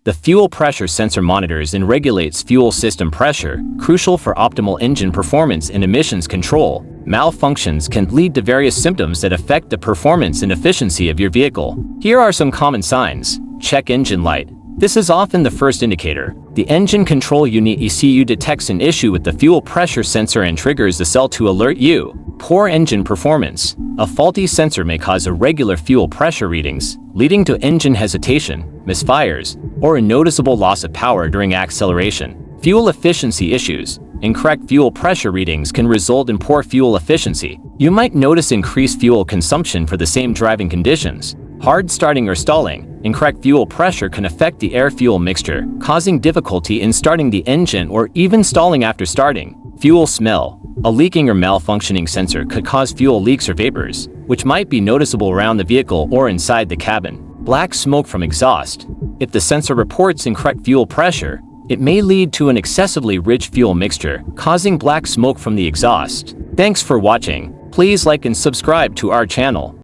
The fuel pressure sensor monitors and regulates fuel system pressure, crucial for optimal engine performance and emissions control. Malfunctions can lead to various symptoms that affect the performance and efficiency of your vehicle. Here are some common signs. Check engine light. This is often the first indicator. The engine control unit ECU detects an issue with the fuel pressure sensor and triggers the cell to alert you. Poor engine performance. A faulty sensor may cause irregular fuel pressure readings, leading to engine hesitation, misfires, or a noticeable loss of power during acceleration. Fuel efficiency issues. Incorrect fuel pressure readings can result in poor fuel efficiency. You might notice increased fuel consumption for the same driving conditions. Hard starting or stalling. Incorrect fuel pressure can affect the air-fuel mixture, causing difficulty in starting the engine or even stalling after starting. Fuel smell. A leaking or malfunctioning sensor could cause fuel leaks or vapors, which might be noticeable around the vehicle or inside the cabin. Black smoke from exhaust. If the sensor reports incorrect fuel pressure, it may lead to an excessively rich fuel mixture, causing black smoke from the exhaust. Thanks for watching. Please like and subscribe to our channel.